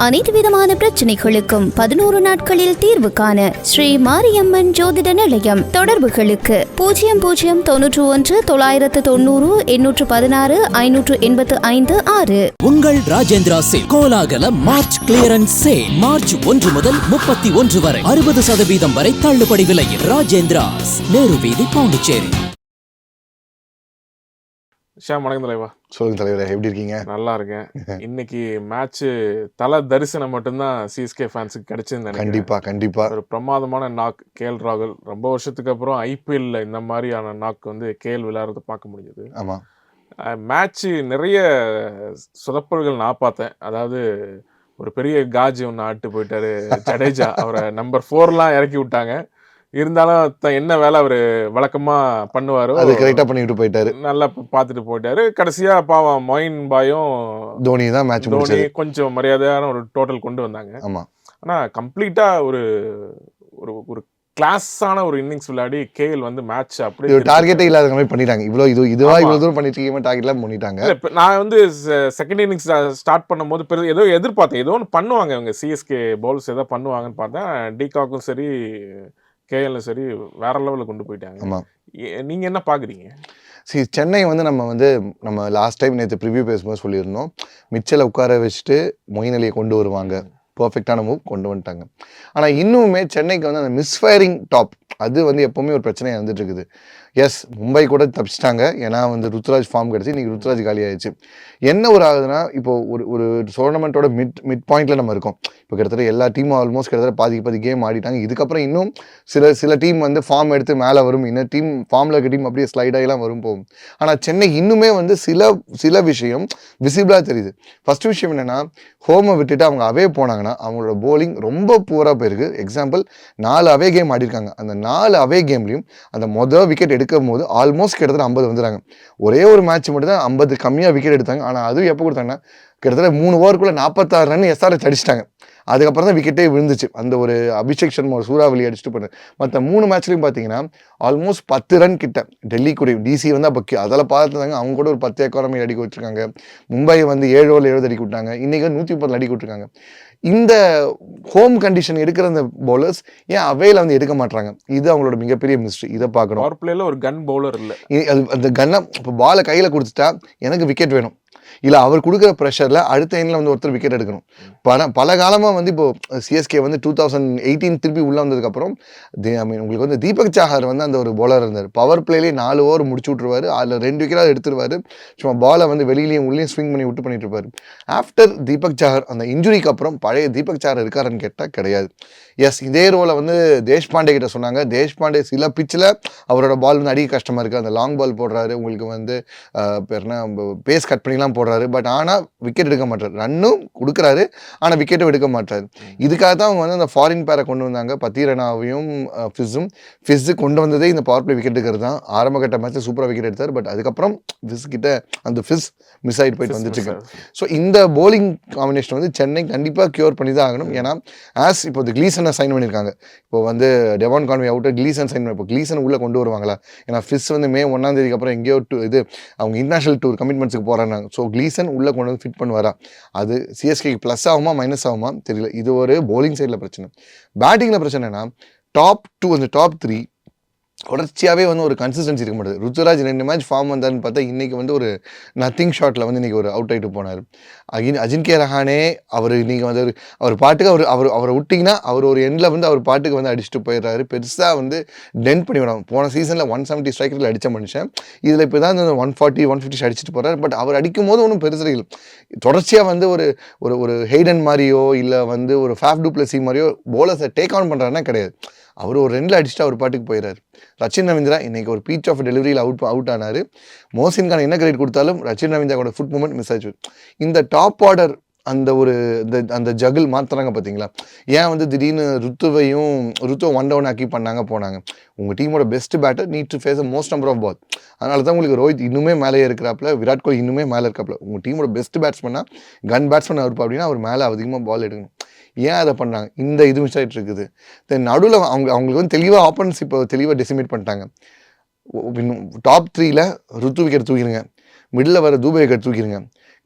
அனைத்து விதமான பிரச்சனைகளுக்கும் 11 நாட்களில் தீர்வு காண ஸ்ரீ மாரியம்மன் ஜோதிட நிலையம். தொடர்புகளுக்கு 0091 990 816 585 6. உங்கள் ராஜேந்திரா சேல் கோலாகல மார்ச் கிளியரன்ஸ் சேல் மார்ச் 1 முதல் 31 வரை 60% வரை தள்ளுபடி விலையில். ராஜேந்திராஸ், நேரு வீதி, பாண்டிச்சேரி. வணக்கம் தலைவா. சொல்லுங்க தலைவரே, எப்படி இருக்கீங்க? நல்லா இருக்கேன். இன்னைக்கு மேட்ச் தல தரிசனம் மட்டும்தான் சிஎஸ்கே ஃபேன்ஸுக்கு கிடைச்சதுன்னு கண்டிப்பா கண்டிப்பா ஒரு பிரமாதமான நாக். கேஎல் ராகுல் ரொம்ப வருஷத்துக்கு அப்புறம் ஐபிஎல்ல இந்த மாதிரியான நாக் வந்து கேஎல் விளையாடுறத பார்க்க முடியுது. ஆமா, மேட்ச் நிறைய சொதப்பல்கள் நான் பார்த்தேன். அதாவது ஒரு பெரிய காஜி ஒன்று ஆட்டு போயிட்டாரு ஜடேஜா. அவரை நம்பர் 4 இறக்கி விட்டாங்க. இருந்தாலும் என்ன வேலை அவர் வழக்கமா பண்ணுவாரோ அது கரெக்டா பண்ணிட்டு போயிட்டாரு. நல்லா பார்த்துட்டு போயிட்டாரு. கடைசியா பாவம் மொயின் பாயும் தோனி தான் மேட்ச் முடிச்சாரு. கொஞ்சம் மரியாதையான ஒரு டோட்டல் கொண்டு வந்தாங்க. ஆமா, ஆனா கம்ப்ளீட்டா ஒரு ஒரு கிளாஸான ஒரு இன்னிங்ஸ் விளையாடி கேஎல் வந்து மேட்ச் அப்படியே டார்கெட்டே இல்லாத மாதிரி பண்ணிட்டாங்க. இவ்வளவு தூரம் பண்ணிட்டு டார்கெட்லாம் பண்ணிட்டாங்க. நான் வந்து செகண்ட் இன்னிங்ஸ் ஸ்டார்ட் பண்ணும்போது ஏதோ எதிர்பார்த்தேன், ஏதோ ஒன்று பண்ணுவாங்க இவங்க சிஎஸ்கே பவுலர்ஸ், ஏதோ பண்ணுவாங்கன்னு பார்த்தேன். டிகாக்கும் சரி கேஎல் சரி வேற லெவலில் கொண்டு போயிட்டாங்க. நீங்க என்ன பாக்குறீங்க? சென்னை வந்து நம்ம லாஸ்ட் டைம் நேற்று ப்ரிவியூ பேசும்போது சொல்லியிருந்தோம், மிச்சலை உட்கார வச்சுட்டு மொயின் அலியை கொண்டு வருவாங்க. பர்ஃபெக்டான மூவ் கொண்டு வந்துட்டாங்க. ஆனால் இன்னுமே சென்னைக்கு வந்து அந்த மிஸ்ஃபயரிங் டாப் அது வந்து எப்போவுமே ஒரு பிரச்சனையாக வந்துட்டு இருக்குது. எஸ், மும்பை கூட தப்பிச்சிட்டாங்க, ஏன்னா வந்து ருத்ராஜ் ஃபார்ம் கிடச்சி இன்றைக்கி ருத்ராஜ் காலி ஆயிடுச்சு. என்ன ஒரு ஆகுதுன்னா, இப்போது ஒரு டோர்னமெண்ட்டோட மிட் பாயிண்டில் நம்ம இருக்கோம். இப்போ கிட்டத்தட்ட எல்லா டீமும் ஆல்மோஸ்ட் கிட்டத்தட்ட பாதி கேம் ஆடிட்டாங்க. இதுக்கப்புறம் இன்னும் சில டீம் வந்து ஃபார்ம் எடுத்து மேலே வரும், இன்னும் டீம் ஃபார்மில் இருக்க டீம் அப்படியே ஸ்லைடாகலாம் வரும் போகும். ஆனால் சென்னை இன்னுமே வந்து சில விஷயம் விசிபிளாக தெரியுது. ஃபஸ்ட்டு விஷயம் என்னென்னா, ஹோமை விட்டுட்டு அவங்க அவே போனாங்கன்னா அவங்களோட போலிங் ரொம்ப பூராக போயிருக்கு. எக்ஸாம்பிள் 4 அவே கேம் ஆடிருக்காங்க. அந்த 4 அவே கேம்லையும் அந்த மொதல் விக்கெட் எடுக்கும் போது ஆல்மோஸ்ட் கிட்டத்தட்ட 50 வந்துடுறாங்க. ஒரே ஒரு மேட்ச் மட்டும் தான் 50 கம்மியாக விக்கெட் எடுத்தாங்க. ஆனால் அதுவும் எப்போ கொடுத்தாங்கன்னா கிட்டத்தட்ட 3 ஓவருக்குள்ளே 46 ரன் எஸ்ஆர்எச் அடிச்சிட்டாங்க. அதுக்கப்புறம் தான் விக்கெட்டே விழுந்துச்சு. அந்த ஒரு அபிஷேக் சர்மா ஒரு சூறாவளி அடிச்சுட்டு போனேன். மற்ற 3 மேட்ச்லையும் பார்த்தீங்கன்னா ஆல்மோஸ்ட் 10 ரன் கிட்ட. டெல்லி கூட டிசி வந்து அப்போ அதில் பார்த்துருந்தாங்க, அவங்க கூட ஒரு 10 எக்கானமி அடிக்க வச்சுருக்காங்க. மும்பை வந்து 7 ஓவரில் 70 அடிக்க விட்டாங்க. இன்றைக்கி 130 அடிக்க விட்டுருக்காங்க. இந்த ஹோம் கண்டிஷன் எடுக்கிற அந்த பவுலர்ஸ் ஏன் அவையில் வந்து எடுக்க மாட்டாங்க? இது அவங்களோட மிகப்பெரிய மிஸ்ட்ரி. இதை பார்க்கணும். பவர் பிளேல ஒரு கன் பவுலர் இல்லை. அந்த கன்னை இப்போ பாலை கையில் கொடுத்துட்டா எனக்கு விக்கெட் வேணும், இல்லை அவர் கொடுக்குற ப்ரெஷரில் அடுத்த எண்ணில் வந்து ஒருத்தர் விக்கெட் எடுக்கணும். பல காலமாக வந்து இப்போது சிஎஸ்கே வந்து 2018 திருப்பி உள்ளே வந்ததுக்கப்புறம் உங்களுக்கு வந்து தீபக் சாஹர் வந்து அந்த ஒரு பவுலர் இருந்தார். பவர் பிளேலேயே 4 ஓவர் முடிச்சு விட்ருவார். அதில் 2 விக்கெட்டாக எடுத்துருவார். சும்மா பாலை வந்து வெளியிலையும் உள்ளேயும் ஸ்விங் பண்ணி பண்ணிட்டு இருப்பார். ஆஃப்டர் தீபக் சாஹர் அந்த இன்ஜுரிக்கு அப்புறம் பழைய தீபக் சாஹர் இருக்காருன்னு கேட்டால் கிடையாது. எஸ், இதே ரோலை வந்து தேஷ்பாண்டே கிட்ட சொன்னாங்க. தேஷ்பாண்டே சில பிச்சில் அவரோட பால் வந்து அடிக்க கஷ்டமாக இருக்குது. அந்த லாங் பால் போடுறாரு, உங்களுக்கு வந்து பேஸ் கட் பண்ணிலாம் போடுறாரு. பட் ஆனால் விக்கெட் எடுக்க மாட்டார். ரன்னும் கொடுக்குறாரு, ஆனால் விக்கெட்டும் எடுக்க மாட்டார். இதுக்காக தான் அவங்க வந்து அந்த ஃபாரின் பேரை கொண்டு வந்தாங்க. பத்தீரனாவையும் ஃபிஸ்ஸு கொண்டு வந்ததே இந்த பவர் பிளே விக்கெட் எடுக்கிறது தான். ஆரம்ப கட்ட மேட்ச்சில் சூப்பராக விக்கெட் எடுத்தார். பட் அதுக்கப்புறம் ஃபிஸ் கிட்ட அந்த ஃபிஸ் மிஸ் ஆகிட்டு போயிட்டு வந்துட்டு. ஸோ இந்த போலிங் காம்பினேஷன் வந்து சென்னை கண்டிப்பாக க்யூர் பண்ணி தான் ஆகணும். ஏன்னா இப்போ கிளீசனை சைன் பண்ணியிருக்காங்க. இப்போ வந்து Devon Conway outer Gleeson sign பண்ணி, இப்போ கிளீசன் உள்ளே கொண்டு வருவாங்களா? ஏன்னா ஃபிஸ் வந்து May 1 அப்புறம் எங்கேயோ இது அவங்க இன்டர்நேஷனல் டூர் கமிட்மெண்ட்ஸுக்கு போகிறாங்க. ஸோ கிளீசன் உள்ளே கொண்டு வந்து ஃபிட் பண்ணுவாரா? அது சிஎஸ்கேக்கு ப்ளஸ் ஆகுமா மைனஸ் ஆகுமா தெரியல. இது ஒரு போலிங் சைடில் பிரச்சனை. பேட்டிங்கில் பிரச்சனைனா டாப் 2 அந்த டாப் 3 தொடர்ச்சியாகவே வந்து ஒரு கன்சிஸ்டன்சி இருக்க மாட்டேது. ருத்துராஜ் 2 மேட்ச் ஃபார்ம் வந்தார்னு பார்த்தா இன்றைக்கி வந்து ஒரு நத்திங் ஷாட்டில் வந்து இன்றைக்கி ஒரு அவுட் ஆகிட்டு போனார். அஜின்கே ரஹானே அவர் நீங்கள் வந்து அவர் பாட்டுக்கு அவரை விட்டிங்கன்னா அவர் ஒரு எண்டில் வந்து அவர் பாட்டுக்கு வந்து அடிச்சுட்டு போயிடுறாரு. பெருசாக வந்து டென்ட் பண்ணி விடாமல். போன சீசனில் 170 ஸ்ட்ரைக்கரில் அடித்த மனுஷன் இதில் இப்போ தான் 140 150 அடிச்சுட்டு போகிறார். பட் அவர் அடிக்கும் போது ஒன்றும் பெருசு இல்லை. தொடர்ச்சியாக வந்து ஒரு ஹெய்டன் மாதிரியோ இல்லை வந்து ஒரு ஃபேஃப் டு பிளஸி மாதிரியோ போலர்ஸை டேக் ஆன் பண்ணுறாருன்னா கிடையாது. அவர் ஒரு 2 அடிச்சுட்டு அவர் பாட்டுக்கு போயிடாரு. ரச்சின் ரவீந்திரா இன்றைக்கி ஒரு பீச் ஆஃப் டெலிவரியில் அவுட் ஆனார். மோசின் கான் என்ன கிரெடிட் கொடுத்தாலும் ரச்சின் ரவீந்திராவோட ஃபுட் மூமெண்ட் மிஸ் ஆச்சு. இந்த டாப் ஆர்டர் அந்த ஜகிள் மாற்றுறாங்க பார்த்தீங்களா? ஏன் வந்து திடீர்னு ருத்துவை 1 டவுன் ஆக்கி போனாங்க. உங்கள் டீமோட best batter need to face most number of ball. அதனால தான் உங்களுக்கு ரோஹித் இன்னுமே மேலே இருக்கிறாப்புல, விராட் கோலி இன்னுமே மேலே இருக்காப்புல. உங்கள் டீமோட பெஸ்ட் பேட்ஸ்மேனாக கன் பேட்ஸ்மேன் இருப்பா அப்படின்னா அவர் மேலே அதிகமாக பால் எடுக்கணும். ஏன் அதை பண்ணாங்க? இந்த இது மிஸ் ஆகிட்டு இருக்குது. தென் நடுவில் அவங்களுக்கு வந்து தெளிவாக ஆப்பனன்ஸ் இப்போ தெளிவாக டெசிமேட் பண்ணிட்டாங்க. டாப் 3ல் ருத்து விக்கெட் தூக்கிடுங்க. மிடில் வர தூபை தூக்கிடுங்க.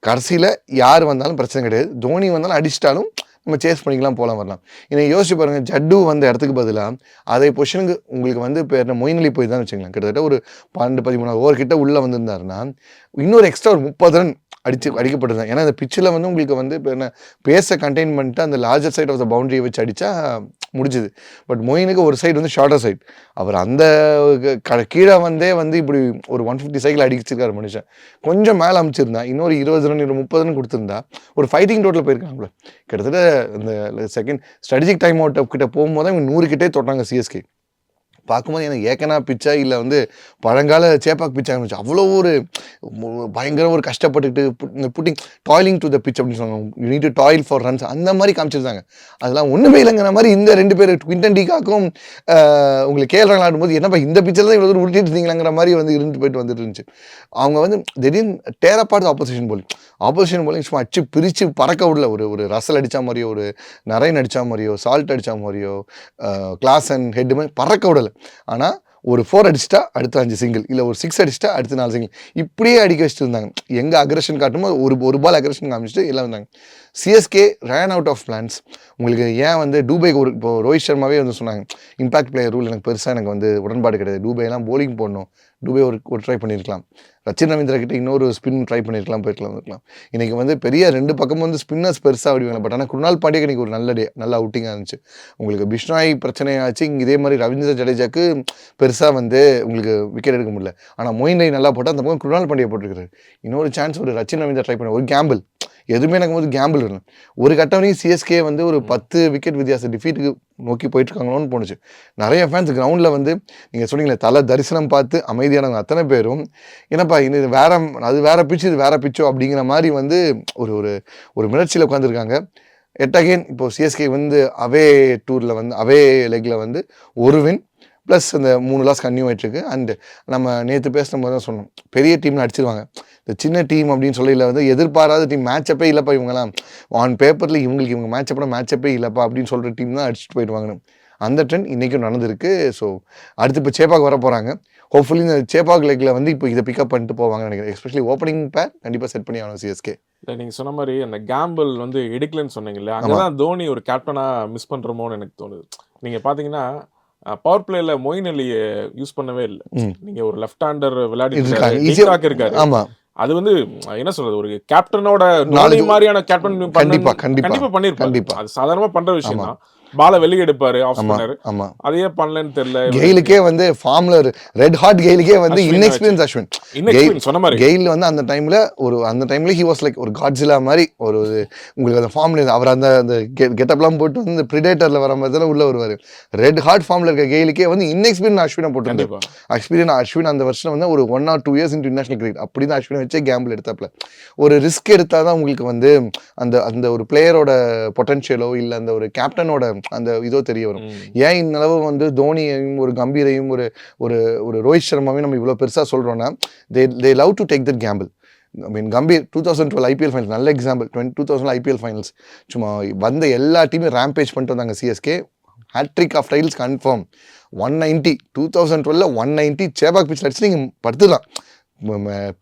கடைசியில் யார் வந்தாலும் பிரச்சனை கிடையாது. தோனி வந்தாலும் அடிச்சிட்டாலும் நம்ம சேஸ் பண்ணிக்கலாம், போகலாம் வரலாம். இன்னைக்கு யோசிச்சு பாருங்கள், ஜட்டு வந்த இடத்துக்கு பதிலாக அதே பொசிஷனுக்கு உங்களுக்கு வந்து இப்போ என்ன மொயின் அலி போய் தான் வச்சுக்கலாம். கிட்டத்தட்ட ஒரு 12-13 ஓவர் கிட்ட உள்ளே வந்திருந்தாருன்னா இன்னொரு எக்ஸ்ட்ரா ஒரு 30 ரன் அடிக்கப்பட்டிருந்தாங்க. ஏன்னா அந்த பிச்சில் வந்து உங்களுக்கு வந்து இப்போ என்ன பேஸை கண்டெயின் பண்ணிட்டு அந்த லார்ஜர் சைட் ஆஃப் த பவுண்டரியை வச்சு அடித்தா முடிஞ்சுது. பட் மொயினுக்கு ஒரு சைடு வந்து ஷார்ட்டர் சைட், அவர் அந்த கீழே வந்தே வந்து இப்படி ஒரு 150 சைக்கிள் அடிச்சிருக்காரு மனுஷன். கொஞ்சம் மேலே அமைச்சிருந்தா இன்னொரு 20 ரன் 30 ரன் கொடுத்துருந்தா ஒரு ஃபைட்டிங் டோட்டில் போயிருக்காங்களே. கிட்டத்தட்ட இந்த செகண்ட் ஸ்ட்ராட்டஜிக் டைம் அவுட் கிட்ட போகும்போது தான் இவங்க 100 கிட்டே தொட்டாங்க சிஎஸ்கே. பார்க்கும்போது எனக்கு ஏக்கனா பிச்சா இல்லை வந்து பழங்கால சேப்பாக் பிச்சா இருந்துச்சு. அவ்வளோ ஒரு பயங்கர ஒரு கஷ்டப்பட்டுக்கிட்டு இந்த pudding toiling to the pitch அப்படின்னு சொல்லுவாங்க, you need to toil for runs, அந்த மாதிரி காமிச்சிருந்தாங்க. அதெல்லாம் ஒன்றுமே இல்லைங்கிற மாதிரி இந்த 2 பேர் குவிண்டன் டிகாக்கும் உங்களுக்கு கேஎல் ராகுல் ஆடும்போது என்னப்பா இந்த பிச்சில் தான் இவ்வளோ தூரம் உருட்டிட்டு இருந்தீங்களாங்கிற மாதிரி வந்து இருந்து போயிட்டு வந்துட்டு இருந்துச்சு. அவங்க வந்து திடீர்னு டேர் அப்பார்ட் ஆப்போசிஷன் போலிங் சும்மா அடிச்சு பிரித்து பறக்க விடல. ஒரு ரசல் அடித்தா மாதிரியோ, ஒரு நரைன் அடித்தா மாதிரியோ, சால்ட் அடித்தா மாதிரியோ, கிளாஸ் அண்ட் ஹெட் மாதிரி பறக்க விடலை. ஆனால் ஒரு 4 அடிச்சிட்டா அடுத்த 5 சிங்கிள், இல்லை ஒரு 6 அடிச்சிட்டா அடுத்த 4 சிங்கிள், இப்படியே அடிக்க வச்சுட்டு இருந்தாங்க. எங்கே அக்ரெஷன் காட்டுமோ ஒரு பால் அக்ரெஷன் காமிச்சிட்டு எல்லாம் வந்தாங்க. CSK ran out of plans. உங்களுக்கு ஏன் வந்து டூபைக்கு இப்போ ரோஹித் சர்மாவே வந்து சொன்னாங்க, இம்பாக்ட் பிளேயர் ரூல் எனக்கு பெருசாக எனக்கு வந்து உடன்பாடு கிடையாது, டூபைலாம் போலிங் போடணும், டூபை ஒரு ட்ரை பண்ணியிருக்கலாம், ரச்சின் ரவீந்திரா கிட்ட இன்னொரு ஸ்பின் ட்ரை பண்ணியிருக்கலாம், போயிருக்கலாம். இன்றைக்கி வந்து பெரிய 2 பக்கம் வந்து ஸ்பின்னர்ஸ் பெருசாக ஆடுவாங்க. பட் ஆனால் குருணால் பாண்டியக்கு இன்றைக்கி ஒரு நல்ல அவுட்டிங்காக இருந்துச்சு. உங்களுக்கு பிஷ்னாய் பிரச்சனையாச்சு, இங்கே இதே மாதிரி ரவீந்திர ஜடேஜாக்கு பெருசாக வந்து உங்களுக்கு விக்கெட் எடுக்க முடியல. ஆனால் மொயின் அலி நல்லா போட்டால் அந்த பக்கம் குருணால் பாண்டியா போட்டிருக்காரு. இன்னொரு சான்ஸ் ஒரு ரச்சின் ரவீந்திரா ட்ரை பண்ண, ஒரு கேம்பிள், எதுவுமே எனக்கு வந்து கேம்பிள் இருக்கணும். ஒரு கட்டம் வரைக்கும் சிஎஸ்கே வந்து ஒரு 10 விக்கெட் வித்தியாசம் டிஃபீட்டுக்கு நோக்கி போயிட்டுருக்காங்களோன்னு போணுச்சு. நிறைய ஃபேன்ஸ் கிரவுண்டில் வந்து நீங்கள் சொன்னீங்களே தலை தரிசனம் பார்த்து அமைதியானவங்க அத்தனை பேரும் என்னப்பா இது வேற, அது வேற பிச்சு இது வேற பிச்சோ அப்படிங்கிற மாதிரி வந்து ஒரு மிளர்ச்சியில் உட்காந்துருக்காங்க. அகைன் இப்போ சிஎஸ்கே வந்து அவே டூரில் வந்து அவே லெக்கில் வந்து ஒரு வின் ப்ளஸ் அந்த 3 லாஸ் கன்னியூ ஆகிட்டுருக்கு. அண்டு நம்ம நேற்று பேசுகிற போது தான் சொன்னோம், பெரிய டீமில் அடிச்சிருவாங்க, இந்த சின்ன டீம் அப்படின்னு சொல்லியில் வந்து எதிர்பாராத டீம், மேட்சப்பே இல்லைப்பா இவங்கலாம், ஆன் பேப்பரில் இவங்க மேட்சப்பே இல்லைப்பா அப்படின்னு சொல்கிற டீம் தான் அடிச்சுட்டு போயிடுவாங்கன்னு. அந்த ட்ரெண்ட் இன்றைக்கும் நடந்திருக்கு. ஸோ அடுத்து இப்போ சேப்பாக் வர போகிறாங்க. ஹோப்ஃபுல்லி இந்த சேப்பாக் லெக்கில் வந்து இப்போ இதை பிக்கப் பண்ணிட்டு போவாங்கன்னு நினைக்கிறேன். எஸ்பெஷலி ஓப்பனிங் பேர் கண்டிப்பாக செட் பண்ணி ஆகணும் சிஎஸ்கே. இல்லை நீங்கள் சொன்ன மாதிரி அந்த கேம்பிள் வந்து எடுக்கலன்னு சொன்னீங்கல்ல, அங்கே தான் தோனி ஒரு கேப்டனாக மிஸ் பண்ணுறோமோன்னு எனக்கு தோணுது. நீங்கள் பார்த்தீங்கன்னா பவர் பிளேல மொயின் அலியை யூஸ் பண்ணவே இல்லை. நீங்கள் ஒரு லெஃப்ட் ஹேண்டர் விளையாடி இருக்காரு. ஆமாம், அது வந்து என்ன சொல்றது, ஒரு கேப்டனோட மாதிரியான கேப்டன் கண்டிப்பா பண்ணிருப்பாங்க. அது சாதாரணமா பண்ற விஷயம் தான். பால வெளியே எடுப்பாரு, ஆஃப் பண்ணாரு. அதையே பண்ணலன்னு தெரியல. கெயிலுக்கே வந்து ஃபார்ம்ல ரெட் ஹாட் கெயிலுக்கே வந்து இன்எக்ஸ்பீரியன்ஸ் அஸ்வின் சொன்ன மாதிரி கெயில் வந்து அந்த டைம்ல ஹி வாஸ் லைக் ஒரு காட்ஸிலா மாதிரி ஒரு உங்களுக்கு அந்த ஃபார்ம்ல அவர் அந்த கெட்டப்லாம் போட்டு வந்து பிரிடேட்டர்ல வர மாதிரி தான் உள்ள வருவாரு. ரெட் ஹாட் ஃபார்ம்ல இருக்க கெயிலுக்கே வந்து இன்எக்ஸ்பீரியன்ஸ் அஸ்வினை போட்டு அஸ்வின் அந்த வருஷம் வந்து ஒரு 1 or 2 years இன்டர்நேஷனல் கிரிக்கெட் அப்படி தான் அஸ்வினை வச்சே கேம்பிள் எடுத்தாப்ல. ஒரு ரிஸ்க் எடுத்தாதான் உங்களுக்கு வந்து அந்த ஒரு பிளேயரோட பொட்டன்ஷியலோ இல்லை அந்த ஒரு கேப்டனோட அந்த இதோ தெரிய வரும். ஏன் இந்த அளவு வந்து தோனியையும் ஒரு கம்பீரையும் ஒரு ரோஹித் சர்மாவையும் நம்ம இவ்வளோ பெருசாக சொல்கிறோன்னா, they love to take that gamble. I mean Gambhir 2012 IPL finals நல்ல எக்ஸாம்பிள். 2000 ஐபிஎல் ஃபைனல்ஸ் சும்மா வந்த எல்லா டீமும் ரேம்பேஜ் பண்ணிட்டு வந்தாங்க. CSK hattrick of titles confirm. 190 2012 190 Chepauk பிச்சில் அடிச்சு நீங்கள் படுத்துடலாம்.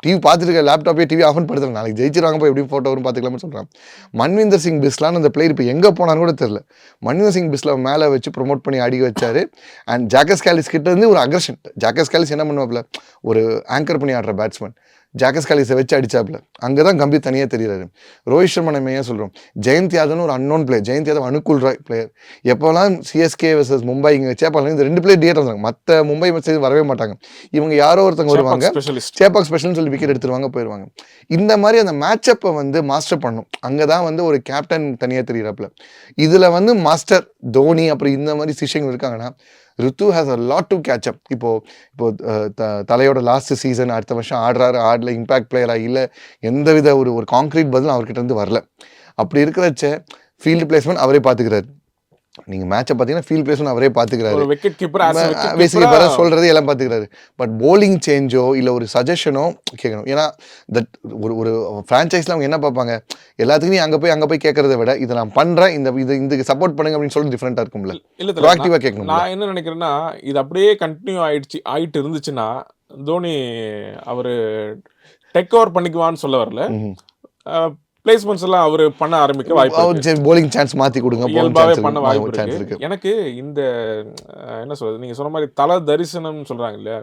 டிவி பார்த்துட்டு இருக்க லேப்டாப்பே டிவி ஆஃப் பண்ணி படுத்துறாங்க. நாளைக்கு ஜெயிச்சிருவாங்க போய் எப்படி ஃபோட்டோ வரும் பார்த்துக்கலாம்னு சொல்கிறான். மன்விந்தர் சிங் பிஸ்லான்னு அந்த பிளேயர் இப்போ எங்கே போனான்னு கூட தெரியல. மன்விந்தர் சிங் பிஸ்லா மேலே வச்சு ப்ரொமோட் பண்ணி அடிக்க வச்சாரு. அண்ட் ஜாக்கஸ் காலிஸ் கிட்ட இருந்து ஒரு அக்ரெஷன். ஜாக்கஸ் காலிஸ் என்ன பண்ணுவாப்ல, ஒரு ஆங்கர் பண்ணி ஆடுற பேட்ஸ்மேன் ஜாக்கஸ் காலிஸை வச்சு அடிச்சாப்ல. அங்கே தான் கம்பீர் தனியாக தெரிகிறாரு. ரோஹித் சர்மா நம்ம ஏன் சொல்கிறோம், ஜெயந்த் யாதவ்னு ஒரு unknown player, Jayant Yadav அனுகூல் Rai player. எப்போல்லாம் சிஎஸ்கே வர்சஸ் மும்பை இங்கே சேப்பாக்கில் இந்த 2 பிளேயர் டியேட் வந்தாங்க. மற்ற மும்பை மேட்ச் வரவே மாட்டாங்க. இவங்க யாரோ ஒருத்தவங்க வருவாங்க, சேப்பாக் ஸ்பெஷல்னு சொல்லி விக்கெட் எடுத்துருவாங்க, போயிடுவாங்க. இந்த மாதிரி அந்த மேட்சப்பை வந்து மாஸ்டர் பண்ணும். அங்கே தான் வந்து ஒரு கேப்டன் தனியாக தெரிகிறாப்புல. இதில் வந்து மாஸ்டர் தோனி அப்புறம் இந்த மாதிரி சிஷியங்கள் இருக்காங்கன்னா, Rutu has a lot to catch up. இப்போ தலையோட லாஸ்ட் சீசன் அடுத்த வருஷம் ஆடல இம்பாக்ட் பிளேயராக இல்லை, எந்தவித ஒரு கான்க்ரீட் பதிலும் அவர்கிட்ட இருந்து வரல. அப்படி இருக்கிறச்ச ஃபீல்டு பிளேஸ்மெண்ட் அவரே பார்த்துக்கிறாரு. நீங்கள் மேட்சை பார்த்தீங்கன்னா ஃபீல்ட் பிளேஸ்மெண்ட் அவரே பார்த்துக்கிறாரு, பேசிக்காக சொல்கிறது எல்லாம் பார்த்துக்கிறாரு. பட் போலிங் சேஞ்சோ இல்லை ஒரு சஜஷனோ கேட்கணும். ஏன்னா தட் ஒரு ஃப்ரான்ச்சைஸில் அவங்க என்ன பார்ப்பாங்க, எல்லாத்துக்கும் நீ அங்கே போய் கேட்கறத விட இதை நான் பண்ணுறேன், இதுக்கு சப்போர்ட் பண்ணுங்க அப்படின்னு சொல்லி டிஃப்ரெண்ட்டாக இருக்கும்ல. இல்லை ப்ரோஆக்டிவாக கேட்கணும். நான் என்ன நினைக்கிறேன்னா, இது அப்படியே கண்டினியூ ஆயிட்டு இருந்துச்சுன்னா தோனி அவர் டேக் ஓவர் பண்ணிக்குவான்னு சொல்ல வரல. பிளேஸ்மெண்ட்ஸ் எல்லாம் அவர் பண்ண ஆரம்பிக்க வாய்ப்பு இருக்கு. போலிங் சான்ஸ் மாத்தி கொடுங்க, இயல்பாவே பண்ண வாய்ப்பு இருக்கு. எனக்கு இந்த என்ன சொல்றது, நீங்க சொன்ன மாதிரி தல தரிசனம் சொல்றாங்க இல்லையா,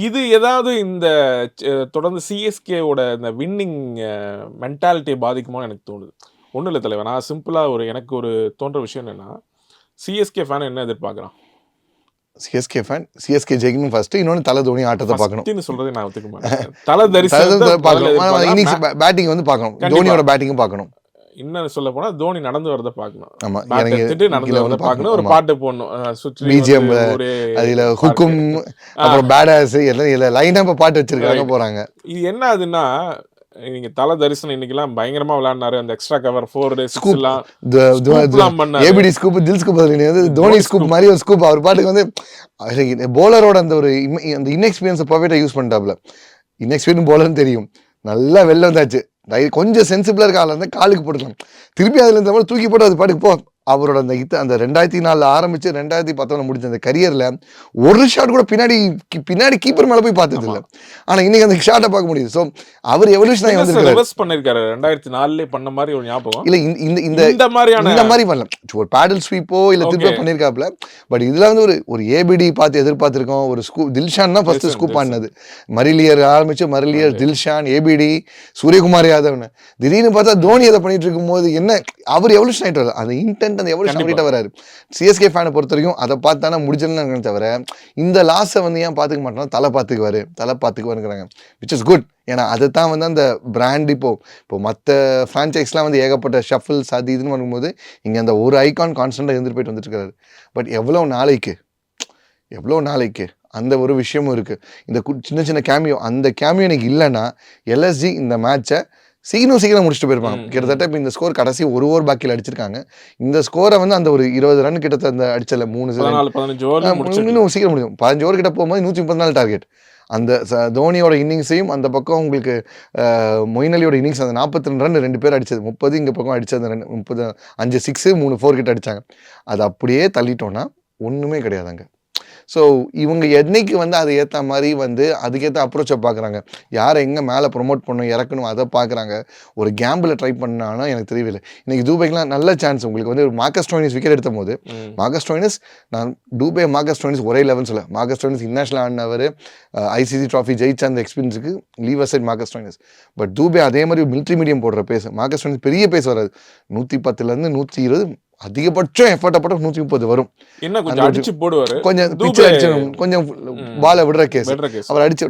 இது ஏதாவது இந்த தொடர்ந்து சிஎஸ்கேவோட இந்த வின்னிங் மென்டாலிட்டியை பாதிக்குமோன்னு எனக்கு தோணுது. ஒன்றும் இல்லை தலைவர், நான் சிம்பிளாக எனக்கு ஒரு தோன்ற விஷயம் என்னன்னா, சிஎஸ்கே ஃபேன் என்ன எதிர்பார்க்குறான்? சிஎஸ்கே ஃபேன் சிஎஸ்கே ஜெயிக்கணும் ஃபர்ஸ்ட், இன்னொன்று தலை தோனி ஆட்டத்தை பார்க்கணும் சொல்றதை நான் ஒத்துக்க மாட்டேன். தல தரிசனம் பார்க்கணும், இன்னிங்ஸ் பேட்டிங் வந்து பார்க்கணும், தோனியோட பேட்டிங்கும் பார்க்கணும். இன்னும் சொல்ல போனா தோனி நடந்து வரத பார்க்கணும். ஆமா, நடந்து வரத பார்க்கணும். ஒரு பாட்டு போடணும், பிஜிஎம், அதுல ஹுக்கும், அப்புறம் பேடாஸ் எல்லாம் லைனா இப்ப பாட்டு வச்சிருக்காங்க போறாங்க. இது என்ன ஆகுதுன்னா, நீங்க தல தரிசனம் இன்னைக்கெல்லாம் பயங்கரமா விளையாடினாரு. அந்த எக்ஸ்ட்ரா கவர் 4 6 எல்லாம் பண்ணாரு. ஏபிடி ஸ்கூப், தில் ஸ்கூப், வந்து தோனி ஸ்கூப் மாதிரி ஒரு ஸ்கூப். அவர் பாட்டுக்கு வந்து போலரோட அந்த ஒரு அந்த இன்எக்ஸ்பீரியன்ஸை பர்ஃபெக்டா யூஸ் பண்ணிட்டாப்ல. இன்எக்ஸ்பீரியன்ஸ் போலர்னு தெரியும், நல்லா வெளில வந்தாச்சு. கொஞ்சம் சென்சிபிளா இருக்க ஆள் இருந்தால் காலுக்கு போட்டுக்கலாம், திருப்பி அதுல இருந்த தூக்கி போட்டு அது பாட்டுக்கு போ. அவரோட அந்த 2004 ஆரம்பிச்சு 2019 முடிஞ்ச அந்த கரியர்ல ஒரு ஷாட் கூட பின்னாடி கீப்பர் மேல போய் பார்த்தது இல்லை. ஆனா இன்னைக்கு அந்த ஷாட்டை பார்க்க முடியுது. சோ அவர் எவல்யூஷன் ஆகி பண்ணிருக்காரு. 2004 பண்ண மாதிரி ஒரு ஞாபகம் இல்ல, இந்த மாதிரி பண்ணல, ஒரு பேடல் ஸ்வீப்போ இல்ல திருப்பி பண்ணிருக்காப்ல. பட் இதுல வந்து ஒரு ஏபிடி பார்த்து எதிர்பார்த்திருக்கோம். ஒரு ஸ்கூப், தில்ஷான் தான் ஃபர்ஸ்ட் ஸ்கூப் ஆனது. மரிலியர் ஆரம்பிச்சு, மரிலியர், தில்ஷான், ஏபிடி, சூரியகுமார் யாதவ். திடீர்னு பார்த்தா தோனி அதை பண்ணிட்டு இருக்கும் போது என்ன அவர் எவல்யூஷன் ஆயிட்டு வரல. அந்த இன்டென்ட் அந்த எவல்யூஷன் பண்ணிட்டு வராரு. சிஎஸ்கே ஃபேனை பொறுத்த வரைக்கும் அதை பார்த்தானா முடிச்சிடலாம் தவிர இந்த லாஸை வந்து ஏன் பார்த்துக்க மாட்டோம், தலை பார்த்துக்குவாருங்கிறாங்க, விச் இஸ் குட். ஏன்னா அதை தான் வந்து அந்த பிராண்ட் இப்போ மற்ற ஃப்ரான்ச்சைஸ்லாம் வந்து ஏகப்பட்ட ஷஃபிள்ஸ் அது இதுன்னு வரும்போது இங்கே அந்த ஒரு ஐகான் கான்ஸ்டன்டாக இருந்துட்டு போயிட்டு வந்துட்டு இருக்காரு. பட் எவ்வளோ நாளைக்கு அந்த ஒரு விஷயமும் இருக்கு. இந்த சின்ன சின்ன கேமியோ, அந்த கேமியோ எனக்கு இல்லைன்னா எல்எஸ்ஜி இந்த மேட்சை சீக்கிரம் முடிச்சுட்டு போயிருப்பாங்க. கிட்டத்தட்ட இப்போ இந்த ஸ்கோர் கடைசி ஒரு ஓவர் பாக்கியில் அடிச்சிருக்காங்க. இந்த ஸ்கோரை வந்து அந்த ஒரு 20 ரன் கிட்ட அந்த அடிச்சல 3-15 சீக்கிரம் முடியும். 15 ஓவர் கிட்ட போகும்போது 134 டார்கெட். அந்த தோனியோட இன்னிங்ஸையும் அந்த பக்கம் உங்களுக்கு மொயின் அலியோட இன்னிங்ஸ் அந்த 42 ரன் 2 பேர் அடிச்சது 30, இங்கே பக்கம் அடிச்சது 5 6 3 4 கிட்ட அடிச்சாங்க. அது அப்படியே தள்ளிட்டோம்னா ஒன்றுமே கிடையாதுங்க. ஸோ இவங்க என்னைக்கு வந்து அதை ஏற்ற மாதிரி வந்து அதுக்கேற்ற அப்ரோச்சை பார்க்குறாங்க, யாரை எங்கே மேலே ப்ரொமோட் பண்ணணும் இறக்கணும் அதை பார்க்குறாங்க. ஒரு கேம்பில் ட்ரை பண்ணாங்கன்னா எனக்கு தெரியவில்லை. இன்னைக்கு தூபைக்கெலாம் நல்ல சான்ஸ். உங்களுக்கு வந்து ஒரு மார்க்கஸ் ஸ்டோயினிஸ் விக்கெட் எடுத்த போது, மார்க்கஸ் ஸ்டோயினிஸ், நான் டூபே மார்க்கஸ் ஸ்டோயினிஸ் ஒரே லெவல்னு சொல்ல, மார்க்கஸ் ஸ்டோயினிஸ் இன்டர்நேஷனல் ஆடினவர், ஐசிசி ட்ராஃபி ஜெயிச்ச அந்த எக்ஸ்பீரியன்ஸுக்கு leave aside Marcus Stoinis. But Dube அதே மாதிரி மிலிட்ரி மீடியம் போடுற பேஸ், மார்க்கஸ் ஸ்டோயினிஸ் பெரிய பேஸ் வராது, 110 120 அதிகபட்சம் எஃபர்ட் அப்பட்ட 130 வரும். கொஞ்சம் அடிச்சு போடுவாரு, கொஞ்சம் பாலை விடுற கேஸ் அவர் அடிச்சு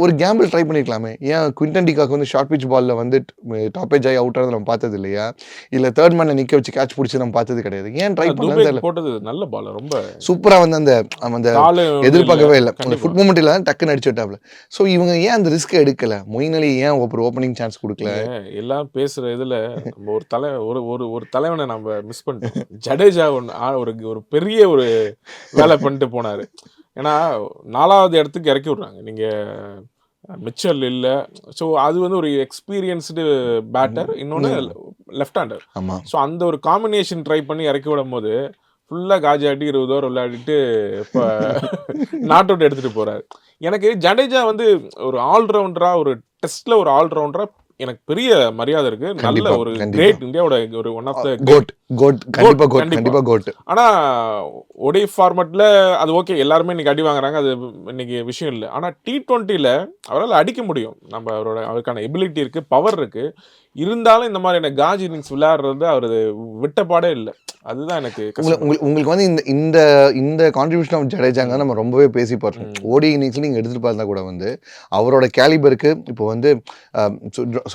ஒரு கேம்பிள் ட்ரை பண்ணிருக்கலாமே. ஏன் குவிண்டன் டிகாக் வந்து ஷார்ட் பிச் பால்ல வந்து டாப் ஏஜ் ஆகி அவுட் ஆனது நம்ம பார்த்தது இல்லையா? இல்ல தேர்ட் மேன்ல நிக்க வச்சு கேட்ச் பிடிச்சி நம்ம பார்த்தது கிடையாது. ஏன் ட்ரை பண்ணல? போட்டது நல்ல பால், ரொம்ப சூப்பரா வந்து அந்த எதிர்பார்க்கவே இல்லை. அந்த ஃபுட் மூமெண்ட் இல்ல டக்குன்னு அடிச்சு விட்டாப்ல. ஸோ இவங்க ஏன் அந்த ரிஸ்க் எடுக்கல? மொயின் அலி ஏன் ஒரு ஓப்பனிங் சான்ஸ் கொடுக்கல? எல்லாம் பேசுற இதுல ஒரு தலைவனை நம்ம மிஸ் பண்ணிட்டோம். ஜடேஜா ஒரு பெரிய ஒரு வேலை பண்ணிட்டு போனாரு. ஏன்னா 4வது இடத்துக்கு இறக்கி விடுறாங்க, நீங்க மிச்சல் இல்லை. ஸோ அது வந்து ஒரு எக்ஸ்பீரியன்ஸ்டு பேட்டர், இன்னொன்று லெஃப்ட் ஹேண்டர். ஸோ அந்த ஒரு காம்பினேஷன் ட்ரை பண்ணி இறக்கி விடும் போது ஃபுல்லாக காஜாட்டி 20 ஓவர் விளையாடிட்டு இப்போ நாட் அவுட் எடுத்துகிட்டு போகிறாரு. எனக்கு ஜடேஜா வந்து ஒரு ஆல்ரவுண்டரா, ஒரு டெஸ்ட்டில் ஒரு ஆல்ரவுண்டரா எனக்கு பெரிய மரியாதை இருக்கு. நல்ல ஒரு கிரேட், இந்தியாவோட ஒரு ஒன் ஆஃப் த கோட். ஆனா ஒடே ஃபார்மட்ல அது ஓகே, எல்லாருமே இன்னைக்கு அடி வாங்குறாங்க, அது இன்னைக்கு விஷயம் இல்லை. ஆனா T20ல அவரால் அடிக்க முடியும், அவருக்கான எபிலிட்டி இருக்கு, பவர் இருக்கு. இருந்தாலும் இந்த மாதிரியான காஜ் இன்னிங்ஸ் விளையாடுறது அவர் விட்டப்பாடே இல்லை. அதுதான் எனக்கு உங்களுக்கு வந்து இந்த கான்ட்ரிபியூஷன் ஆஃப் ஜடேஜாங்க நம்ம ரொம்பவே பேசி பார்த்தோம். ஓடி இன்னிங்ஸ்ல நீங்க எடுத்துட்டு பார்த்தா கூட வந்து அவரோட கேலிபருக்கு இப்போ வந்து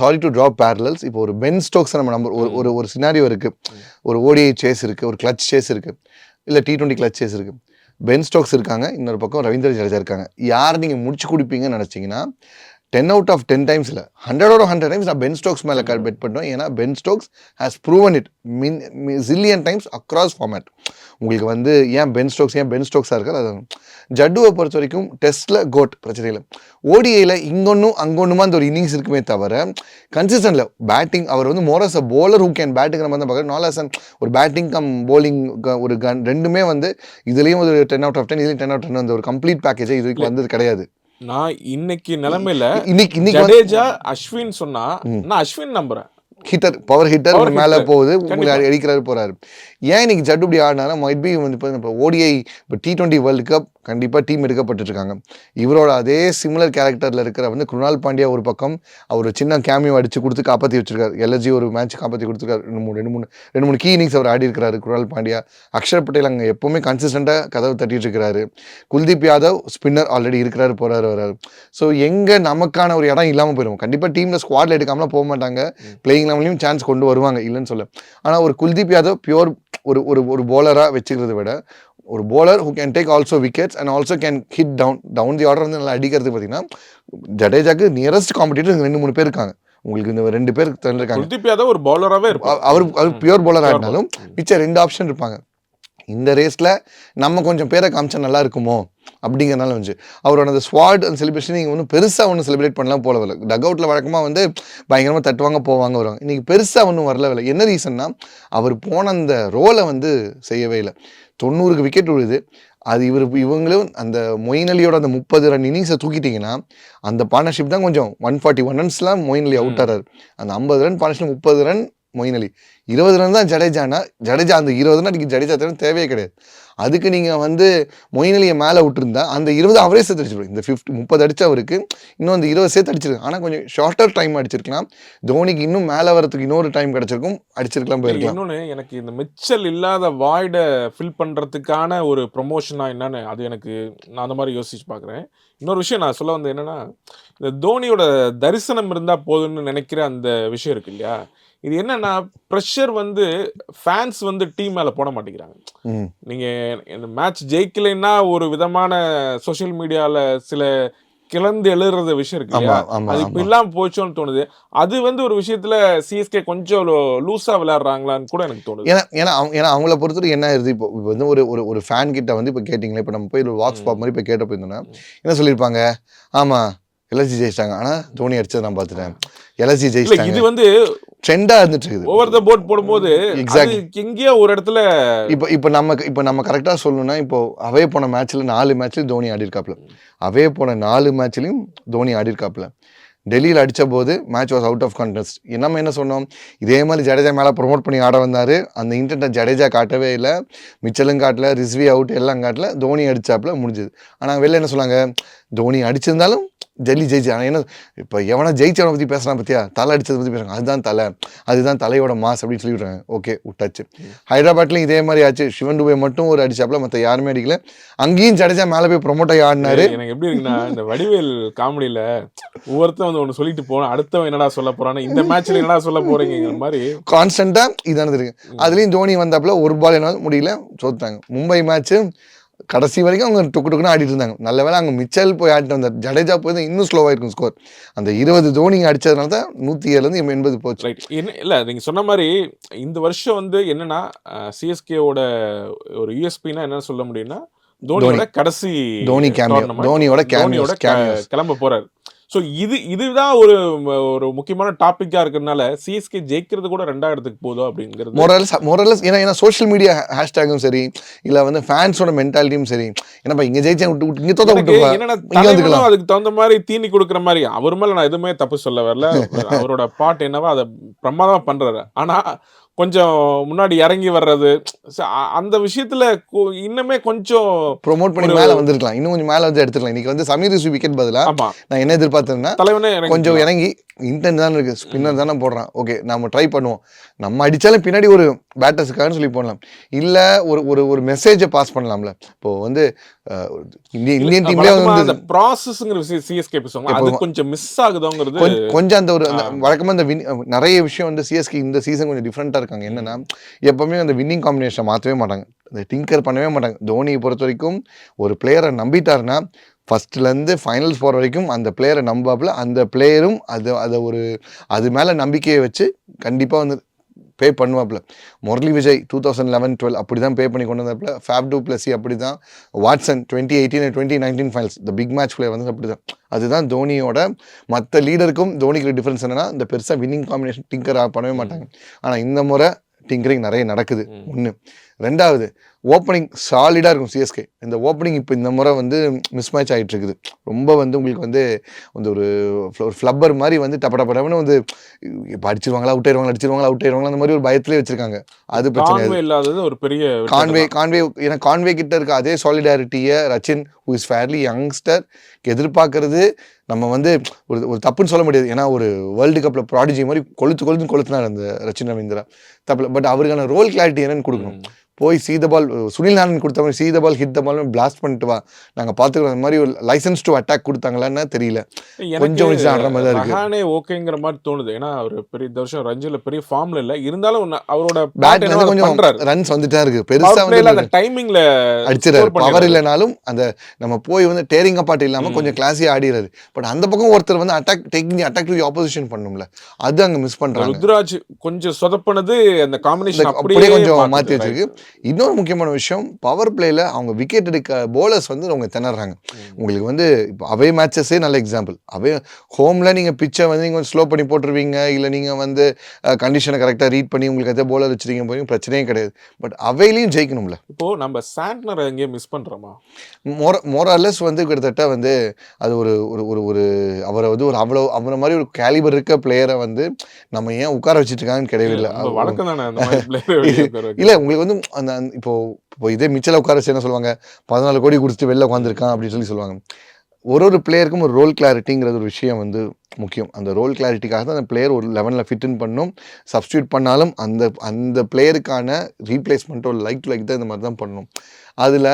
சாரி டு ட்ராப் பேரலல்ஸ், இப்போ ஒரு பென் ஸ்டோக்ஸ் நம்ம ஒரு சினாரியோ இருக்கு, ஒரு ஓடிஐ சேஸ் இருக்கு, ஒரு கிளட்ச் சேஸ் இருக்கு, இல்ல T20 கிளட்ச் சேஸ் இருக்கு. பென் ஸ்டோக்ஸ் இருக்காங்க, இன்னொரு பக்கம் ரவீந்திர ஜடேஜா இருக்காங்க. யார் நீங்க முடிச்சு கொடுப்பீங்கன்னு நினைச்சீங்கன்னா 10 out of 10 times இல்லை, 100 out of 100 times நான் பென் ஸ்டோக்ஸ் மேலே பெட் பண்ணுவேன். ஏன்னா Ben Stokes has proven it zillion times across format. உங்களுக்கு வந்து ஏன் பென் ஸ்டோக்ஸாக இருக்கார்? அது ஜட்டுவை பொறுத்த வரைக்கும் டெஸ்ட்டில் கோட் பிரச்சனை இல்லை. ஓடிஐயில் இங்கொன்னும் அங்கொன்னுமா அந்த ஒரு இன்னிங்ஸ் இருக்குமே தவிர கன்சிஸ்டன்ட்ல பேட்டிங் அவர் வந்து மோரஸ் அ போலர் ஹூ கேன் பேட்டுங்கிற மாதிரி தான் பார்க்குறேன். நாலாசன் ஒரு பேட்டிங் கம் போலிங் ஒரு ரெண்டுமே வந்து இதுலேயும் ஒரு 10 out of 10, இதுலேயும் 10 out of 10 அந்த ஒரு கம்ப்ளீட் பேக்கேஜை இது வரைக்கும் வந்தது கிடையாது. நான் இன்னைக்கு நிலைமையில இன்னைக்கு ஜடேஜா அஸ்வின் சொன்னா நான் அஸ்வின் நம்புறேன். ஹிட்டர், பவர் ஹிட்டர் மேலே hitter. போகுது, உங்களை அடிக்கிறாரு போறாரு. ஏன் இன்னைக்கு ஜட்டு இப்படி ஆடினாரா மைட் பி வந்து இப்போ ஓடிஐ இப்போ T20 வேர்ல்டு கப் கண்டிப்பாக டீம் எடுக்கப்பட்டுருக்காங்க. இவரோட அதே சிமிலர் கேரக்டரில் இருக்கிற வந்து குருணால் பாண்டியா ஒரு பக்கம் அவர் சின்ன கேமியோ அடிச்சு கொடுத்து காப்பாற்றி வச்சிருக்காரு. எல்எஸ்ஜி ஒரு மேட்ச் காப்பாற்றி கொடுத்துருக்காரு. ரெண்டு மூணு கீ இன்னிங்ஸ் அவர் ஆடி இருக்கிறாரு குருணால் பாண்டியா. அக்ஷர் பட்டேல் அங்கே எப்போவுமே கன்சிஸ்டண்டாக கதவை தட்டிட்டு இருக்கிறாரு. குல்தீப் யாதவ் ஸ்பின்னர் ஆல்ரெடி இருக்கிறாரு, போறாரு வராரு. ஸோ எங்கே நமக்கான ஒரு இடம் இல்லாமல் போயிடும். கண்டிப்பாக டீமில் ஸ்குவாடில் எடுக்காமலாம் போக மாட்டாங்க, பிளேயிங் லெவன்லையும் சான்ஸ் கொண்டு வருவாங்க, இல்லைன்னு சொல்ல. ஆனால் ஒரு குல்தீப் யாதவ் பியூர் ஒரு போலராக வச்சுக்கிறத விட ஒரு bowler who can take also wickets and also can hit down the order வந்து நல்லா அடிக்கிறது. பார்த்தீங்கன்னா ஜடேஜாக்கு நியரஸ்ட் காம்படிட்டர் 2-3 பேர் இருக்காங்க. உங்களுக்கு இந்த 2 பேர் இருக்காங்க. குல்தீப் யாதவ் ஒரு பவுலராகவே இருப்பார். அவர் பியூர் போலராக இருந்தாலும் மிச்சம் 2 ஆப்ஷன் இருப்பாங்க. இந்த ரேஸில் நம்ம கொஞ்சம் பேரை காமிச்சா நல்லா இருக்குமோ அப்படிங்கிறனால வந்து அவரோட அந்த ஸ்வாட் அந்த செலிப்ரேஷன் நீங்கள் ஒன்றும் பெருசாக ஒன்றும் செலிப்ரேட் பண்ணலாம் போல. டக் அவுட்டில் வழக்கமாக வந்து பயங்கரமாக தட்டுவாங்க, போவாங்க, வருவாங்க. இன்றைக்கி பெருசாக ஒன்றும் வரல. என்ன ரீசன்னா அவர் போன அந்த ரோலை வந்து செய்யவே இல்லை. 90க்கு விக்கெட் விழுது. அது இவங்களும் அந்த மொயின் அலியோட அந்த 30 ரன் இன்னிங்ஸை தூக்கிட்டிங்கன்னா அந்த பார்ட்னர்ஷிப் தான் கொஞ்சம் 141 ரன்ஸ்லாம் மொயின் அலி அவுட் ஆறாரு. அந்த 50 ரன் பார்ட்னர்ஷிப் 30 ரன் மொயின் அலி, 20 ரன் தான் ஜடேஜானா. ஜடேஜா அந்த 20 ரன் அடிக்க ஜடேஜா தேவையே கிடையாது. அதுக்கு நீங்கள் வந்து மொயின் அலியை மேலே விட்டுருந்தா அந்த 20 அவரே சேர்த்து அடிச்சிருப்பாங்க. இந்த 30 அடிச்சு அவருக்கு இன்னும் அந்த 20 சேர்த்து அடிச்சிருக்கு. ஆனால் கொஞ்சம் ஷார்ட்டர் டைம் அடிச்சிருக்கலாம். தோனிக்கு இன்னும் மேலே வரதுக்கு இன்னொரு டைம் கிடச்சிருக்கும், அடிச்சிருக்கலாம், போயிருக்கலாம். இன்னொன்று எனக்கு இந்த மிச்சல் இல்லாத வாய்டை ஃபில் பண்ணுறதுக்கான ஒரு ப்ரொமோஷனாக என்னன்னு அது எனக்கு நான் அந்த மாதிரி யோசிச்சு பார்க்குறேன். இன்னொரு விஷயம் நான் சொல்ல வந்து என்னென்னா, இந்த தோனியோட தரிசனம் இருந்தால் போதும்னு நினைக்கிற அந்த விஷயம் இருக்கு இல்லையா, இது என்னன்னா ப்ரெஷர் வந்து ஃபேன்ஸ் வந்து டீம் மேலே போட மாட்டேங்கிறாங்க. நீங்கள் இந்த மேட்ச் ஜெயிக்கலைன்னா ஒரு விதமான சோஷியல் மீடியாவில் சில கிளந்து எழுதுற விஷயம் இருக்கு இல்லையா, அது இப்போ இல்லாமல் போச்சோன்னு தோணுது. அது வந்து ஒரு விஷயத்துல சிஎஸ்கே கொஞ்சம் லூஸா விளையாடுறாங்களான்னு கூட எனக்கு தோணுது. ஏன்னா அவங்கள பொறுத்தவரை என்ன ஆயிருது, இப்போ வந்து ஒரு ஃபேன் கிட்ட வந்து இப்போ கேட்டிங்களா, இப்போ நம்ம போய் ஒரு வாக்ஸ் பாப் மாதிரி இப்போ கேட்ட போயிருந்தோம்னா என்ன சொல்லியிருப்பாங்க, ஆமா எல்எஸ்ஜி ஜெயிச்சிட்டாங்க, ஆனா தோனி அடிச்சதை நான் பார்த்துட்டேன், எல்எஸ்ஜி ஜெயிச்சிட்டாங்க. இது வந்து ட்ரெண்டா இருந்துட்டு இருக்குது. ஓவர் த போர்ட் போடும்போது எங்கேயோ ஒரு இடத்துல இப்போ நம்ம கரெக்டா சொல்லணும்னா, இப்போ அவே போன மேட்ச்ல 4 மேட்ச்ல தோனி ஆடி இருக்காப்ல. அவே போன 4 மேட்ச்லயும் தோனி ஆடி இருக்காப்ல. டெல்லியில் அடித்த போது match was out of contest. நம்ம என்ன சொன்னோம், இதே மாதிரி ஜடேஜா மேலே ப்ரொமோட் பண்ணி ஆட வந்தார். அந்த இன்டென்ட்டை ஜடேஜா காட்டவே இல்லை, மிச்சலும் காட்டல, ரிஸ்வி அவுட் எல்லாம் காட்டல, தோனி அடித்தாப்புல முடிஞ்சது. ஆனால் வெளில என்ன சொன்னாங்க, தோனி அடிச்சிருந்தாலும் டெல்லி ஜெயிச்சு. ஆனால் என்ன இப்போ எவனா ஜெயிச்சவனை பற்றி பேசுகிறான் பார்த்தியா, தலை அடித்ததை பற்றி பேசுகிறாங்க, அதுதான் தலையோட மாஸ் அப்படின்னு சொல்லிவிட்றாங்க. ஓகே விட்டாச்சு. ஹைதராபாத்லையும் இதே மாதிரி ஆச்சு. சிவன் துபே மட்டும் ஒரு அடிச்சாப்புல, மற்ற யாருமே அடிக்கல. அங்கேயும் ஜடேஜா மேலே போய் ப்ரொமோட் ஆகி ஆடினாரு. எனக்கு எப்படி இருக்குன்னா, இந்த வடிவேல் காமெடியில் ஒவ்வொருத்தன் வந்து ஒன்று சொல்லிட்டு போனோம், அடுத்தவன் என்னடா சொல்ல போறான்னு, இந்த மேட்ச்ல என்னடா சொல்ல போறீங்கிற மாதிரி கான்ஸ்டன்ட்டாக இதானது இருக்கு. அதுலேயும் தோனி வந்தாப்புல ஒரு பால் என்ன முடியல, தோத்துட்டாங்க. மும்பை மேட்ச்சு கடைசி வரைக்கும் அவங்க டொக்குன்னு ஆடிட்டு இருந்தாங்க. நல்ல வேலை அங்கே மிச்சல் போய் ஆடிட்டு வந்தார். ஜடேஜா போய் தான் இன்னும் ஸ்லோவாக இருக்கும் ஸ்கோர். அந்த 20 தோனி அடித்ததுனால தான் 107 80 போச்சு. ரைட். என்ன இல்லை, நீங்கள் சொன்ன மாதிரி இந்த வருஷம் வந்து என்னன்னா, சிஎஸ்கேவோட ஒரு யூஎஸ்பின்னா என்ன சொல்ல முடியும்னா, தோனியோட கடைசி தோனியோட கிளம்ப போறாரு. ஸோ இதுதான் ஒரு முக்கியமான டாப்பிக்காக இருக்கிறதுனால சிஎஸ்கே ஜெயிக்கிறது கூட 2ஆம் இடத்துக்கு போதும் அப்படிங்கிறது மோரலஸ். ஏன்னா சோஷியல் மீடியா ஹேஷ்டேகும் சரி, இல்லை வந்து ஃபேன்ஸோட மென்டாலிட்டியும் சரி, ஏன்னா இங்கே ஜெயிச்சா விட்டு இங்கே தோத்த என்னன்னா அதுக்கு தகுந்த மாதிரி தீனி கொடுக்குற மாதிரி. அவர் மேலே நான் எதுவுமே தப்பு சொல்ல வரல, அவரோட பாட் என்னவோ அதை பிரமாதமாக பண்ணுறாரு. ஆனால் கொஞ்சம் முன்னாடி இறங்கி வர்றது அந்த விஷயத்துல இன்னுமே கொஞ்சம் ப்ரோமோட் பண்ணி மேல வந்திருக்கலாம், இன்னும் கொஞ்சம் மேல வந்து எடுத்துக்கலாம். இன்னைக்கு வந்து சமீர் ரிஸ்வி விக்கெட் பதிலா நான் என்ன எதிர்பார்த்தேன்னா, தலைவனே கொஞ்சம் இறங்கி இன்டென்ட் தானே இருக்கு, ஸ்பின்னர் தானே போடுறான், ஓகே நம்ம ட்ரை பண்ணுவோம், நம்ம அடிச்சாலும் பின்னாடி ஒரு பேட்டர்ஸுக்காக சொல்லி போடலாம், இல்ல ஒரு மெசேஜை பாஸ் பண்ணலாம்ல. இப்போ வந்து இந்தியன் டீம்லயே வந்து ப்ராசஸ்ங்கிற சிஎஸ்கே பேசுவாங்க, அது கொஞ்சம் மிஸ் ஆகுதுங்கிறது கொஞ்சம் அந்த ஒரு வழக்கமா அந்த நிறைய விஷயம் வந்து சிஎஸ்கே இந்த சீசன் கொஞ்சம் டிஃப்ரெண்டா இருக்காங்க. என்னன்னா எப்பவுமே அந்த வின்னிங் காம்பினேஷன் மாற்றவே மாட்டாங்க, அந்த டிங்கர் பண்ணவே மாட்டாங்க. தோனியை பொறுத்த வரைக்கும் ஒரு பிளேயரை நம்பிட்டாருன்னா ஃபர்ஸ்ட்லேருந்து ஃபைனல்ஸ் போகிற வரைக்கும் அந்த பிளேயரை நம்பாப்புல, அந்த பிளேயரும் அது மேலே நம்பிக்கையை வச்சு கண்டிப்பாக வந்து பே பண்ணுவாப்புல. முரளி விஜய் 2011-12 அப்படி தான் பே பண்ணி கொண்டு வந்தாப்புல. ஃபேப் டூ பிளஸி அப்படி தான். வாட்சன் 2018 and 2019 ஃபைனல்ஸ் இந்த பிக் மேட்ச் பிளே வந்து அப்படி தான். அதுதான் தோனியோட மற்ற லீடருக்கும் தோனிக்கு டிஃப்ரென்ஸ் என்னன்னா, இந்த பெருசாக வின்னிங் காம்பினேஷன் டிங்கர் பண்ணவே மாட்டாங்க. ஆனால் இந்த முறை டிங்கரிங் நிறைய நடக்குது. ஒன்று. ரெண்டாவது ஓப்பனிங் சாலிடாக இருக்கும் சிஎஸ்கே. இந்த ஓப்பனிங் இப்போ இந்த முறை வந்து மிஸ் மேட்ச் ஆகிட்டு இருக்குது. ரொம்ப வந்து உங்களுக்கு வந்து ஒரு ஃப்ளப்பர் மாதிரி வந்து டப்படப்படம்னு வந்து இப்போ அடிச்சிருவாங்களா அவுட் ஆயிடுவாங்களா அந்த மாதிரி ஒரு பயத்திலே வச்சிருக்காங்க. அது பிரச்சனை இல்லாதது ஒரு பெரிய கான்வே ஏன்னா கான்வே கிட்ட இருக்க அதே சாலிடாரிட்டியை Rachin who is fairly youngster எதிர்பார்க்கறது நம்ம வந்து ஒரு தப்புன்னு சொல்ல முடியாது. ஏன்னா ஒரு வேர்ல்டு கப்பில் ப்ராடிஜி மாதிரி கொளுத்துனார் அந்த ரச்சின் ரவீந்திரா தப்பில். பட் அவருக்கான ரோல் கிளாரிட்டி என்னன்னு கொடுக்கணும். போய் சீத பால் சுனில் நாராயணன் கொடுத்த மாதிரி சீத பால் ஹிட் த பால் பிளாஸ்ட் பண்ணிட்டு வா நாங்கள் பார்த்துக்கிறோம். அந்த மாதிரி ஒரு லைசன்ஸ் டு அட்டாக் கொடுத்தாங்களான்னு தெரியல. கொஞ்சம் ஆடுற மாதிரி தான் இருக்கு. ஓகேங்கிற மாதிரி தோணுது. ஏன்னா அவர் பெரிய வருஷம் ரஞ்சில பெரிய ஃபார்ம்ல இல்ல, இருந்தாலும் அவரோட பேட் கொஞ்சம் ரன்ஸ் வந்துட்டா இருக்கு. பெருசா வந்து டைமிங்ல அடிச்சிடாரு. பவர் இல்லைனாலும் அந்த நம்ம போய் வந்து டேரிங் அப்பாட் இல்லாம கொஞ்சம் கிளாஸியா ஆடிறாரு. பட் அந்த பக்கம் ஒருத்தர் வந்து அட்டாக் டு ஆப்போசிஷன் பண்ணும்ல, அது அங்க மிஸ் பண்றாங்க. ருத்ராஜ் கொஞ்சம் சொதப்பனது அந்த காம்பினேஷன் அப்படியே கொஞ்சம் மாத்தி வச்சிருக்கு. இன்னொரு முக்கியமான விஷயம், பவர் பிளேல அவங்க விக்கெட் எடுக்க போலர்ஸ் வந்து அவங்க திணறாங்க. உங்களுக்கு வந்து இப்போ அவே மேட்சஸே நல்ல எக்ஸாம்பிள். அவே ஹோம்ல நீங்க பிச்சை வந்து நீங்க ஸ்லோ பண்ணி போட்டுருவீங்க, இல்லை நீங்க வந்து கண்டிஷனை கரெக்டாக ரீட் பண்ணி உங்களுக்கு எதாவது போலர் வச்சிருக்கீங்க போய் பிரச்சனையே கிடையாது. பட் அவையிலையும் ஜெயிக்கணும்ல. இப்போ நம்ம சாண்ட்னரை எங்கேயே மிஸ் பண்றோமா? மோரார்லெஸ் வந்து கிட்டத்தட்ட வந்து அது ஒரு ஒரு ஒரு அவரை வந்து ஒரு அவ்வளோ அவரை மாதிரி ஒரு கேலிபர் இருக்க பிளேயரை வந்து நம்ம ஏன் உட்கார வச்சுட்டு இருக்காங்கன்னு கிடையவே இல்லை. இல்லை உங்களுக்கு வந்து அந்த இப்போ இதே மிச்சல உட்கார வச்சு என்ன சொல்லுவாங்க, 14 கோடி கொடுத்துட்டு வெளில உட்காந்துருக்கான் அப்படின்னு சொல்லுவாங்க. ஒரு பிளேயருக்கும் ஒரு ரோல் கிளாரிட்டிங்கிறது ஒரு விஷயம் வந்து முக்கியம். அந்த ரோல் கிளாரிட்டிக்காக தான் அந்த பிளேயர் ஒரு 11ல் ஃபிட் பண்ணும். சப்ஸ்டியூட் பண்ணாலும் அந்த பிளேயருக்கான ரீப்ளேஸ்மெண்ட்டோ லைக் டு லைக் தான் இந்த மாதிரி தான் பண்ணணும். அதில்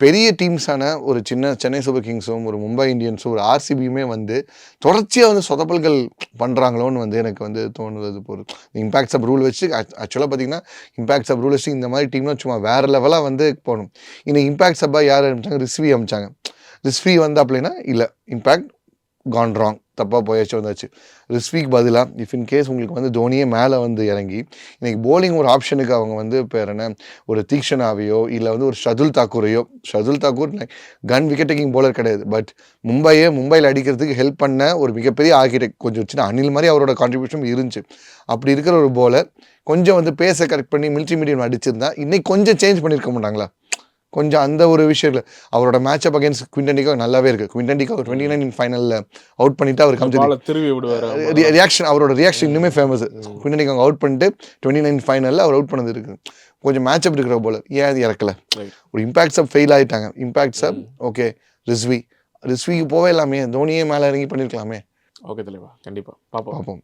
பெரிய டீம்ஸான ஒரு சென்னை சூப்பர் கிங்ஸும் ஒரு மும்பை இந்தியன்ஸும் ஒரு ஆர்சிபியுமே வந்து தொடர்ச்சியாக வந்து சொதப்பல்கள் பண்ணுறாங்களோன்னு வந்து எனக்கு வந்து தோணுது. அது ஒரு இம்பாக்ட்ஸ் ஆஃப் ரூல் வச்சு ஆக்சுவலாக பார்த்தீங்கன்னா இம்பாக்ட்ஸ் ஆஃப் ரூல் வச்சு இந்த மாதிரி டீம்லாம் சும்மா வேறு லெவலாக வந்து போகணும். இன்னும் இம்பாக்ட்ஸ் அப்பாக யார் அனுப்பிச்சாங்க, ரிஸ்வி அனுப்பிச்சாங்க. ரிஸ்வி வந்து அப்படின்னா இல்லை இம்பேக்ட் கான் ராங், தப்பாக போயாச்சு வந்தாச்சு. ரிஸ்விக்கு பதிலாக இஃப் இன் கேஸ் உங்களுக்கு வந்து தோனியே மேலே வந்து இறங்கி இன்றைக்கி போலிங் ஒரு ஆப்ஷனுக்கு அவங்க வந்து பேர் என்ன ஒரு தீக்ஷனாவையோ இல்லை வந்து ஒரு ஷர்துல் தாக்கூர் கன் விக்கெட் டேக்கிங் போலர் கிடையாது. பட் மும்பையில் அடிக்கிறதுக்கு ஹெல்ப் பண்ண ஒரு மிகப்பெரிய ஆர்கிடெக்ட் கொஞ்சம் சின்ன அனில் மாதிரி அவரோட கான்ட்ரிபியூஷன் இருந்துச்சு. அப்படி இருக்கிற ஒரு போலர் கொஞ்சம் வந்து பேஸை கரெக்ட் பண்ணி மிலிட்ரி மீடியம் அடிச்சிருந்தா இன்னைக்கு கொஞ்சம் சேஞ்ச் பண்ணியிருக்க மாட்டாங்களா? கொஞ்சம் அந்த ஒரு விஷயத்தில் அவரோட மேட்ச் அப் அகேன்ஸ்ட் குவிண்டன் டிகாக் நல்லாவே இருக்குது. குவிண்டன் டிகாக் 29 ஃபைனலில் அவுட் பண்ணிட்டு அவர் ரியாக்ஷன் அவரோட ரியாக்ஷன் இன்னுமே ஃபேமஸ். குவிண்டன் டிகாக் அவுட் பண்ணிட்டு 29 ஃபைனலில் அவர் அவுட் பண்ணது இருக்குது. கொஞ்சம் மேட்ச் அப் இருக்கிற போல ஏன் அது இறக்கல? ஒரு இம்பாக்ட்ஸ் அப் ஃபெயில் ஆகிட்டாங்க. இம்பாக்ட்ஸ் அப் ஓகே ரிஸ்விக்கு போவே இல்லாமே தோனியே மேலே இறங்கி பண்ணியிருக்கலாமே. ஓகே தலைவா, கண்டிப்பாக பார்ப்போம்.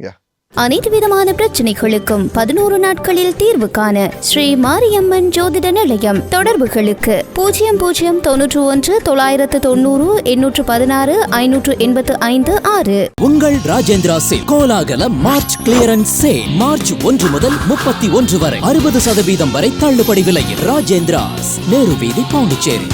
யா அனைத்து விதமான பிரச்சனைகளுக்கும் 11 நாட்களில் தீர்வு காண ஸ்ரீ மாரியம்மன் ஜோதிட நிலையம். தொடர்புகளுக்கு 0091 990 816 585 6. உங்கள் ராஜேந்திரா சேல் கோலாகல மார்ச் கிளியரன்ஸ் சேல் மார்ச் 1 முதல் 31 வரை 60% வரை தள்ளுபடி விலையில். ராஜேந்திராஸ், நேரு வீதி, பாண்டிச்சேரி.